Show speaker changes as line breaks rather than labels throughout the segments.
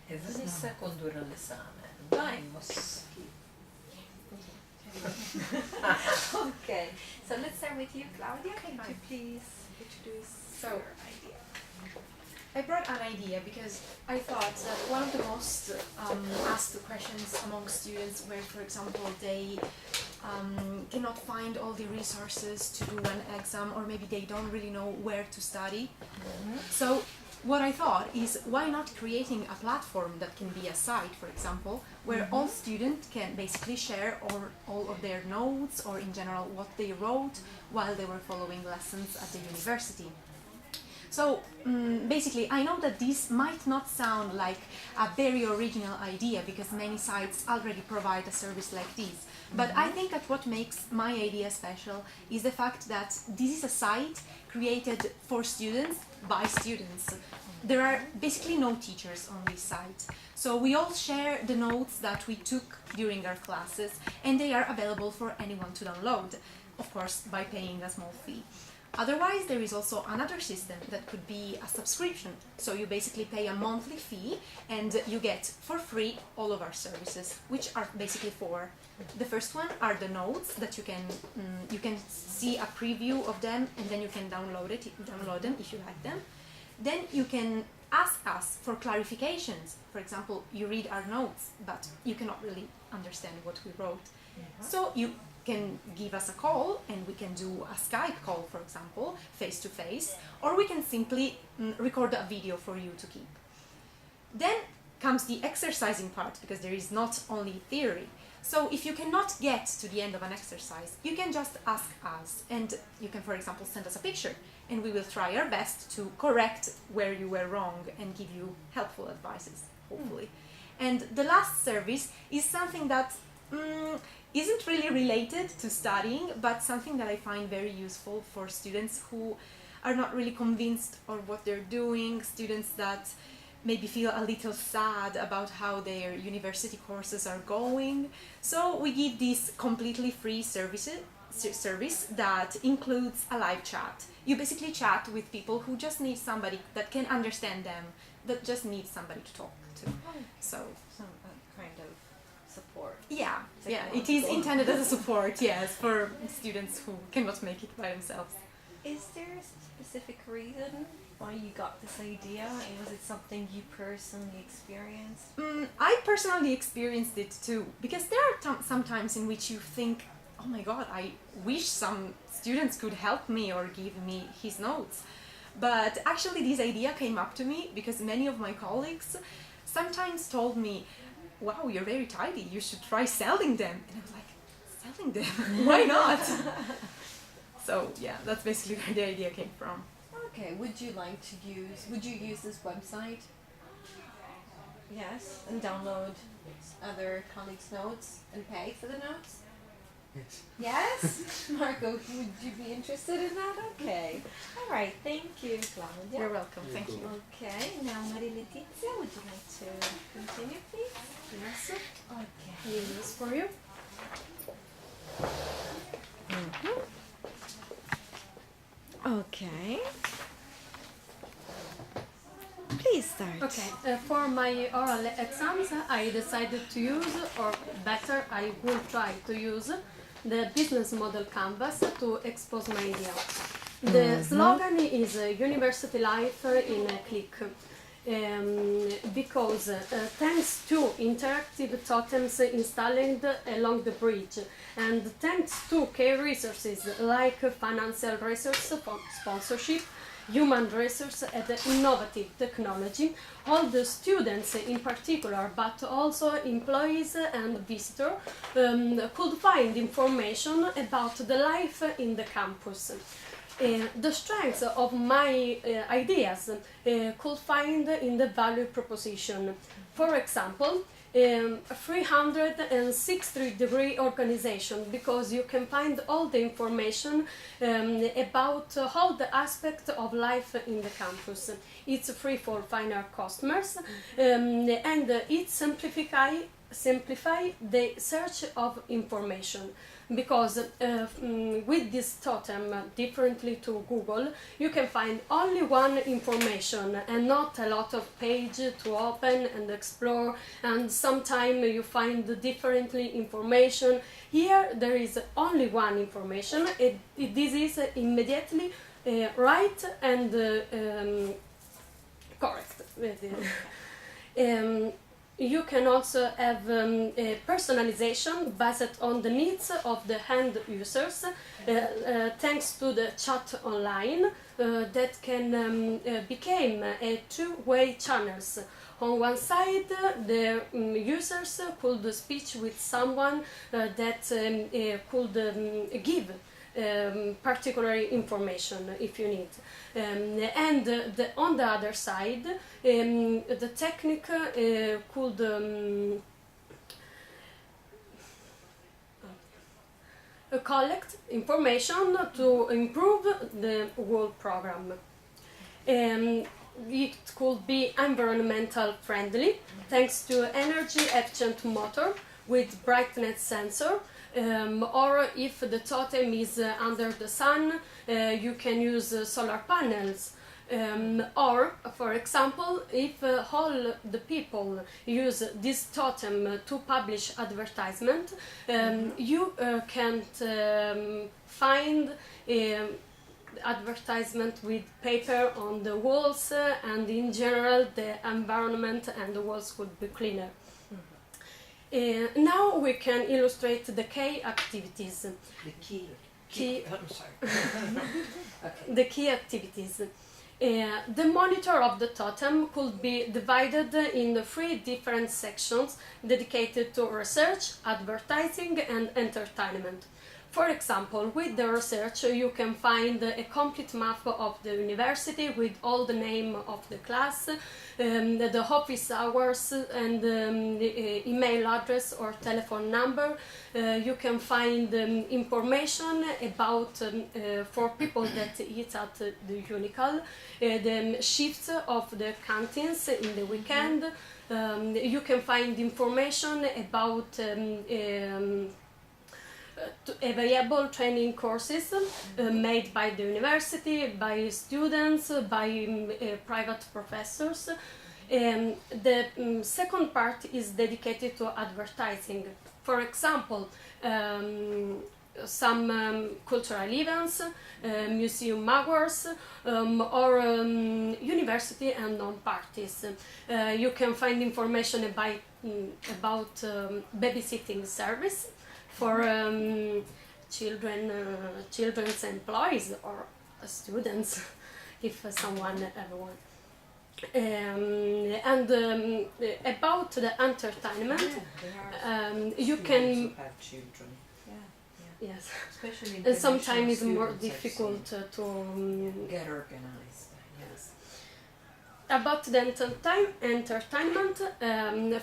Esattamente condurre l'esame. Vamos.
Okay, so let's start with you, Claudia. Could you please introduce your idea?
I brought an idea because I thought that one of the most asked questions among students where, for example, they cannot find all the resources to do an exam, or maybe they don't really know where to study. So what I thought is, why not creating a platform that can be a site, for example, where all students can basically share all of their notes, or in general what they wrote while they were following lessons at the university. So basically, I know that this might not sound like a very original idea because many sites already provide a service like this. But I think that what makes my idea special is the fact that this is a site created for students by students. There are basically no teachers on this site. So we all share the notes that we took during our classes, and they are available for anyone to download, of course, by paying a small fee. Otherwise, there is also another system that could be a subscription. So you basically pay a monthly fee and you get for free all of our services, which are basically four. The first one are the notes that you can see a preview of them, and then you can download them if you like them. Then you can ask us for clarifications. For example, you read our notes, but you cannot really understand what we wrote. So you can give us a call, and we can do a Skype call, for example, face to face, or we can simply record a video for you to keep. Then comes the exercising part, because there is not only theory. So if you cannot get to the end of an exercise, you can just ask us, and you can, for example, send us a picture, and we will try our best to correct where you were wrong and give you helpful advices, hopefully. And the last service is something that isn't really related to studying, but something that I find very useful for students who are not really convinced of what they're doing, students that maybe feel a little sad about how their university courses are going. So we give this completely free service that includes a live chat. You basically chat with people who just need somebody that can understand them, that just need somebody to talk to. So
Some kind of support.
yeah, it is intended as a support, yes, for students who cannot make it by themselves.
Is there a specific reason why you got this idea? And was it something you personally experienced?
I personally experienced it too, because there are some times in which you think, oh my god, I wish some students could help me or give me his notes. But actually this idea came up to me because many of my colleagues sometimes told me, wow, you're very tidy, you should try selling them. And I was like, selling them? Why not? So yeah, that's basically where the idea came from.
Okay, would you use this website? Yes, and download other colleagues' notes and pay for the notes?
Yes.
Yes? Marco, would you be interested in that? Okay. All right, thank you, Claudia.
You're welcome, thank you.
Okay, now Maria Letizia, would you like to continue, please?
Yes,
Okay.
here it is for you.
Okay. Please start.
Okay, for my oral exams, I decided to use, or better, I will try to use the business model canvas to expose my idea. The slogan is University Life in a Click. Because thanks to interactive totems installed along the bridge, and thanks to key resources like financial resource, sponsorship, human resource and innovative technology, all the students in particular, but also employees and visitors, could find information about the life in the campus. The strengths of my ideas could find in the value proposition. For example, 360-degree organization, because you can find all the information about all the aspects of life in the campus. It's free for final customers, and it simplify the search of information, because with this totem, differently to Google, you can find only one information and not a lot of pages to open and explore, and sometimes you find differently information. Here there is only one information. This is immediately right and correct. You can also have a personalization based on the needs of the end users, thanks to the chat online that can become a two-way channels. On one side, the users could speak with someone that could give particular information if you need. And on the other side, the technique could collect information to improve the whole program. It could be environmental friendly thanks to energy efficient motor with brightness sensor. Or if the totem is under the sun, you can use solar panels. Or, for example, if all the people use this totem to publish advertisement, you can't find advertisement with paper on the walls, and in general the environment and the walls could be cleaner. Now we can illustrate the key activities.
I'm sorry. Okay.
The key activities. The monitor of the totem could be divided in 3 different sections dedicated to research, advertising and entertainment. For example, with the research you can find a complete map of the university with all the name of the class, the office hours and the email address or telephone number. You can find information about for people that eat at the Unical, the shifts of the canteens in the weekend. You can find information about available training courses made by the university, by students, by private professors. The second part is dedicated to advertising. For example, some cultural events, museum awards, or university and non-parties. You can find information about babysitting service for children's employees or students, if someone ever wants. And about the entertainment, you can.
Have children.
Yes,
Especially
and sometimes it's
international
more
students, I've
difficult
seen.
to
Get organized. Yes.
About the entertainment.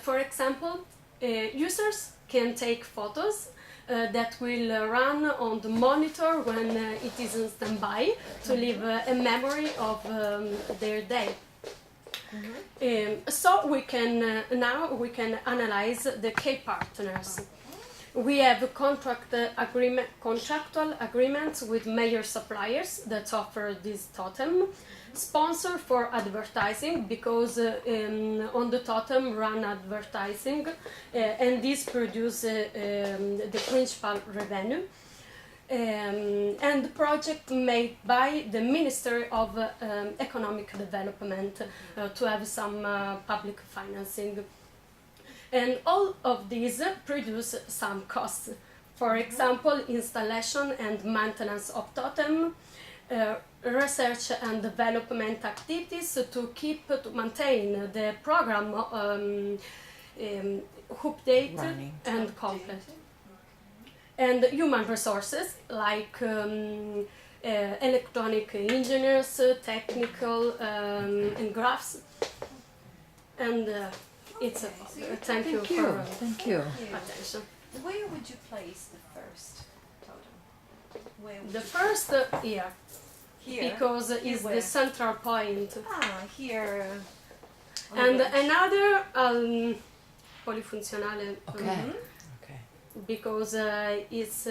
For example, users can take photos that will run on the monitor when it is in standby to leave a memory of their day. So we can now we can analyze the key partners. We have contractual agreements with major suppliers that offer this totem. Sponsor for advertising, because on the totem run advertising, and this produce the principal revenue. And project made by the Ministry of Economic Development to have some public financing. And all of these produce some costs. For example, installation and maintenance of totem, research and development activities to maintain the program update
Running.
and complete. And human resources like electronic engineers, technical and graphs. And it's a thank you for attention.
Where would you place the first totem? Where would
The
you
first here,
here?
because
Here
it's
where?
the central point.
Here. On
And
the edge.
another polyfunctionale.
Okay.
Mhm.
Okay.
because it's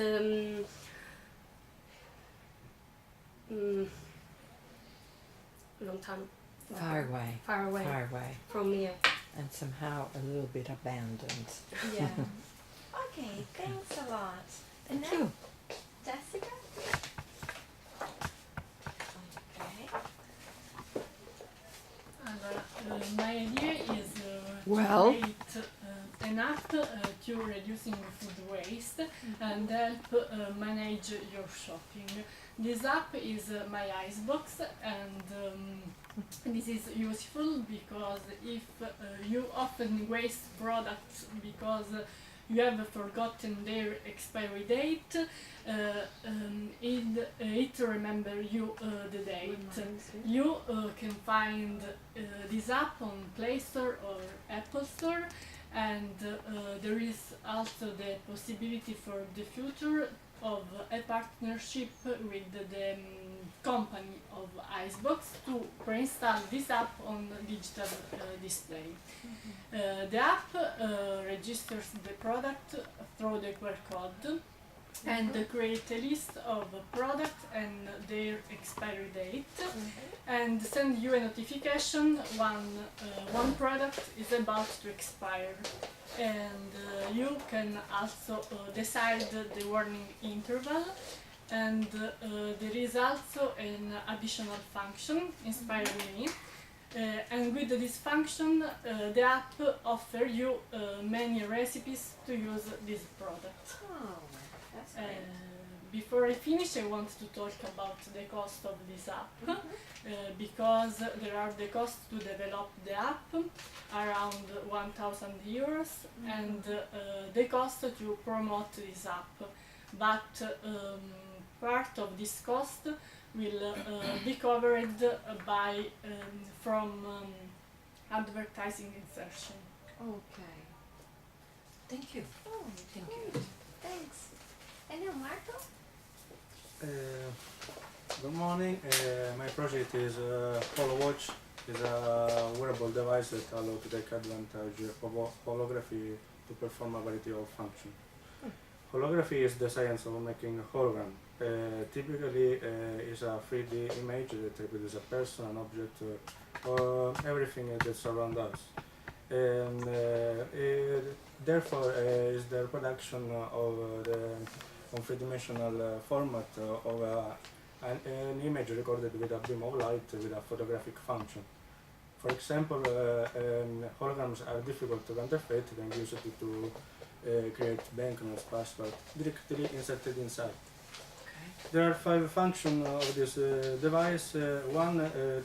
lontano,
Far away.
far away
Far away.
from here.
And somehow a little bit abandoned.
Yeah. Okay, thanks a lot. And
Thank
now,
you.
Jessica? Okay.
Allora, my idea is
Well.
to create an app to reducing food waste and help manage your shopping. This app is my Icebox, and this is useful because if you often waste products because you have forgotten their expiry date, it remember you the date. You can find this app on Play Store or Apple Store, and there is also the possibility for the future of a partnership with the company of Icebox to pre-install this app on digital display. The app registers the product through the QR code and create a list of products and their expiry date, and send you a notification when one product is about to expire. And you can also decide the warning interval, and there is also an additional function inspired me. And with this function, the app offers you many recipes to use this product.
Oh, that's great.
Before I finish, I want to talk about the cost of this app, because there are the costs to develop the app, around 1,000 euros, and the cost to promote this app. But part of this cost will be covered by from advertising insertion.
Okay.
Thank you.
Oh,
Thank
great.
you.
Thanks. And now, Marco?
Good morning. My project is HoloWatch. It's a wearable device that allows to take advantage of holography to perform a variety of functions. Holography is the science of making a hologram. Typically, it's a 3D image that represents a person, an object, or everything that surrounds us. And therefore, is the reproduction of the on three-dimensional format of an image recorded with a beam of light with a photographic function. For example, holograms are difficult to counterfeit and used to create banknotes, passwords directly inserted inside. There are 5 functions of this device. One,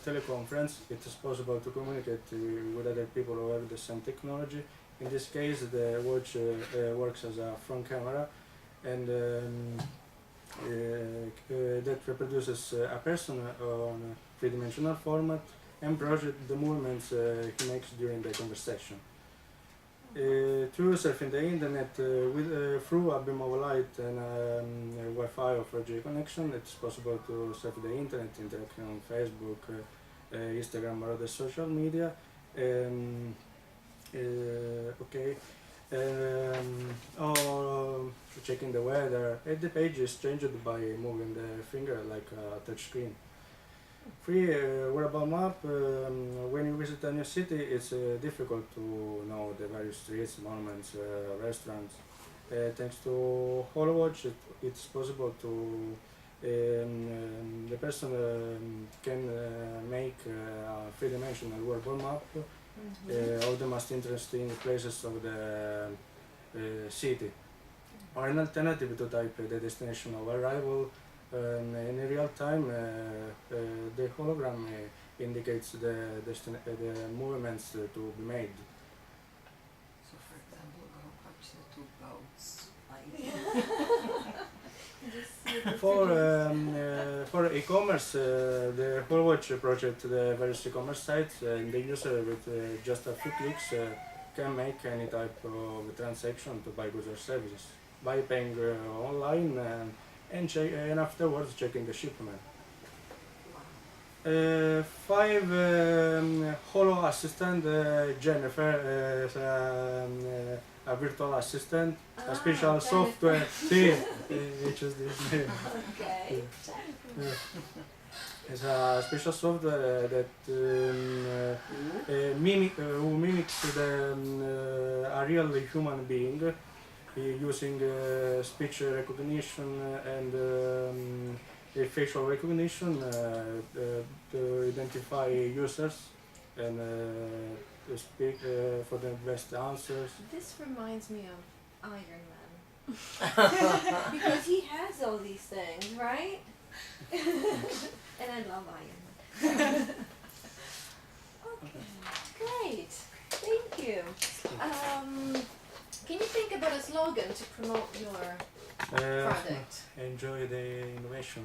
teleconference. It is possible to communicate with other people who have the same technology. In this case, the watch works as a front camera, and that reproduces a person on three-dimensional format and projects the movements he makes during the conversation. Through surfing the internet through a beam of light and Wi-Fi or 4G connection, it's possible to surf the internet, interact on Facebook, Instagram, or other social media. Or checking the weather. The page is changed by moving the finger like a touch screen. Free wearable map. When you visit a new city, it's difficult to know the various streets, monuments, restaurants. Thanks to HoloWatch, it's possible to the person can make a three-dimensional wearable map of the most interesting places of the city, or an alternative to type the destination of arrival. In real time, the hologram indicates the movements to be made.
So, for example, go watch the 2 boats.
For e-commerce, the HoloWatch project, the various e-commerce sites, the user with just a few clicks can make any type of transaction to buy goods or services by paying online and afterwards checking the shipment. 5 Holo assistant, Jennifer is a virtual assistant, a special
Jennifer.
software. See, which is this name.
Okay.
It's a special software that who mimics a real human being using speech recognition and facial recognition to identify users and to speak for the best answers.
This reminds me of Iron Man. Because he has all these things, right? And I love Iron Man. Okay, great. Thank you. Can you think about a slogan to promote your product?
Enjoy the innovation.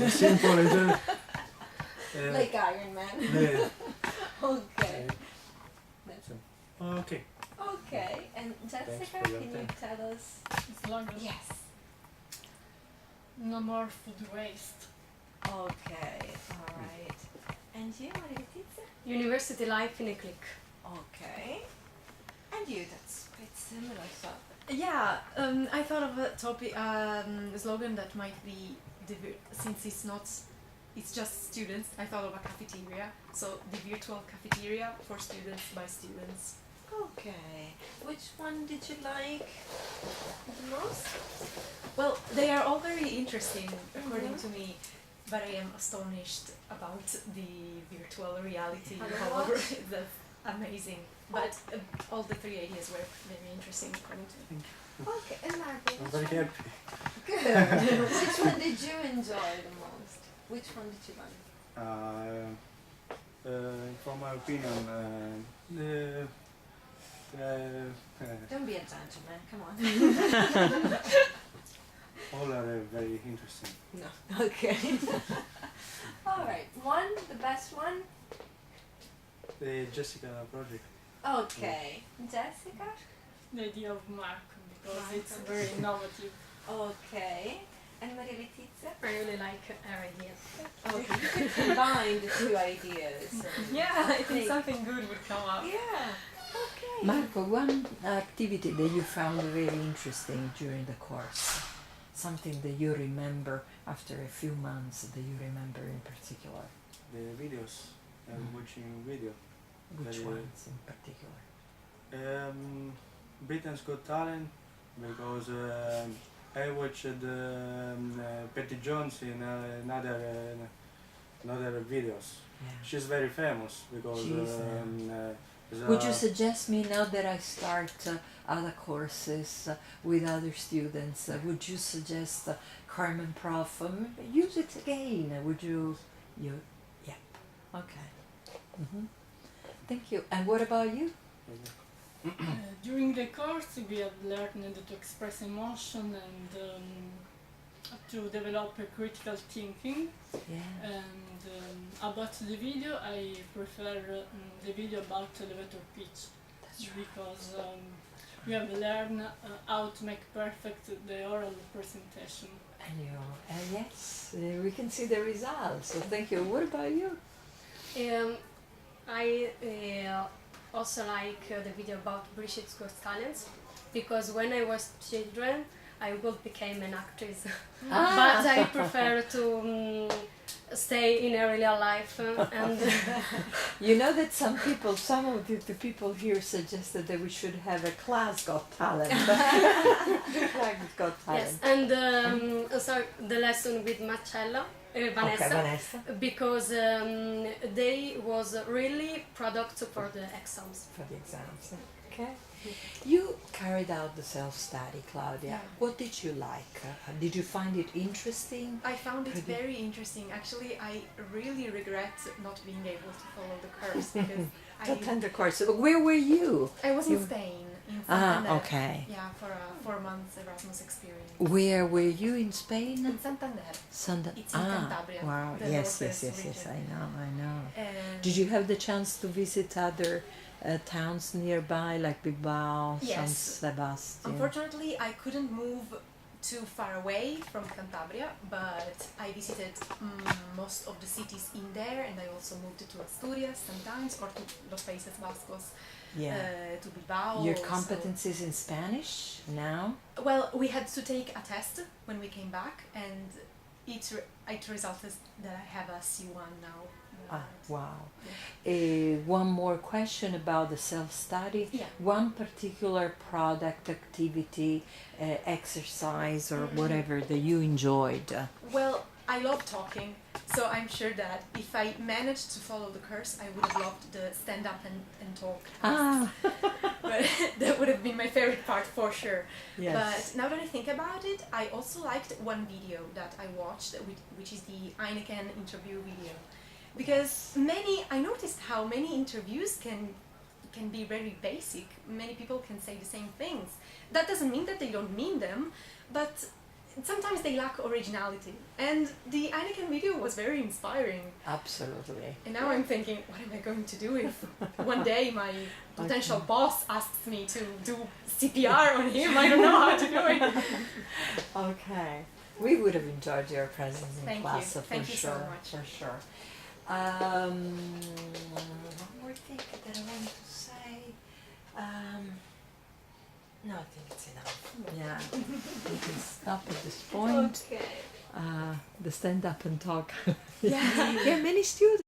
Simple, enjoy.
Like Iron Man.
Yeah.
Okay. That's-
Okay.
Okay. And Jessica,
for your
can you
time.
tell us?
As long as
Yes.
no more food waste.
Okay. All right. And you, Maria Letizia?
University life in a click.
Okay. And you? That's quite similar. So.
Yeah, I thought of a topic, slogan that might be since it's just students. I thought of a cafeteria, so the virtual cafeteria for students by students.
Okay. Which one did you like the most?
Well, they are all very interesting according to me, but I am astonished about the virtual reality.
Hologram?
That's amazing. But all the 3 ideas were very interesting according to me.
Okay. And Margot,
I'm
which
very
one?
happy.
Good. Which one did you enjoy the most? Which one did you like?
For my opinion,
Don't be a gentleman. Come on.
all are very interesting.
No. Okay. All right. One, the best one.
The Jessica project.
Okay. Jessica.
The idea of Marco, because it's
Marco.
very innovative.
Okay. And Maria Letizia.
I really like her idea.
Okay. You could combine the two ideas.
Yeah, I think
Like-
something good would come up.
Yeah. Okay.
Marco, one activity that you found very interesting during the course, something that you remember after a few months that you remember in particular.
The videos, watching video.
Which
Very-
ones in particular?
Britain's Got Talent because I watched Petty Jones in another videos.
Yeah.
She's very famous because
She is,
is
Would you
a-
suggest me now that I start other courses with other students? Would you suggest Carmen Prof? Use it again. Would you? Yeah. Okay. Thank you. And what about you?
During the course, we have learned to express emotion and to develop a critical thinking.
Yeah.
And about the video, I prefer the video about the elevator pitch because we have learned how to make perfect the oral presentation.
And you? Yes, we can see the results. So thank you. What about you?
I also like the video about Britain's Got Talent because when I was children, I would become an actress, but I prefer to stay in a real life and
You know that some of the people here suggested that we should have a class got talent. Class got talent.
yes, and so the lesson with Marcella, Vanessa,
Okay, Vanessa.
because they was really product for the exams.
For the exams. Okay. You carried out the self-study, Claudia.
Yeah.
What did you like? Did you find it interesting?
I found it
Could you-
very interesting. Actually, I really regret not being able to follow the course because
To attend the course. Where were you?
I was in
You-
Spain, in Santander.
Okay.
Yeah, for a 4 months Erasmus experience.
Where were you in Spain?
In Santander. It's in Cantabria,
Wow.
the
Yes,
northwest
yes.
region.
I know.
And
Did you have the chance to visit other towns nearby, like Bilbao, San
Yes.
Sebastian?
unfortunately, I couldn't move too far away from Cantabria, but I visited most of the cities in there, and I also moved to Asturias sometimes, or to Los Países Vascos, to Bilbao.
Your
so-
competencies in Spanish now?
Well, we had to take a test when we came back, and it resulted that I have a C1 now.
Ah, wow. One more question about the self-study.
Yeah.
One particular product, activity, exercise, or whatever that you enjoyed.
Well, I love talking, so I'm sure that if I managed to follow the course, I would have loved the stand up and talk.
Ah,
But that would have been my favorite part for sure.
yes.
But now that I think about it, I also liked one video that I watched, which is the Heineken interview video. Because I noticed how many interviews can be very basic. Many people can say the same things. That doesn't mean that they don't mean them, but sometimes they lack originality. And the Heineken video was very inspiring.
Absolutely.
And now I'm thinking, what am I going to do if one day my potential boss asks me to do CPR on him? I don't know how to do it.
Okay. We would have enjoyed your presence in
Thank
class,
you.
for
Thank you so
sure.
much.
For sure. One more thing that I wanted to say. No, I think it's enough. Yeah, we can stop at this point.
Okay.
The stand up and talk.
Yeah.
Yeah, many students.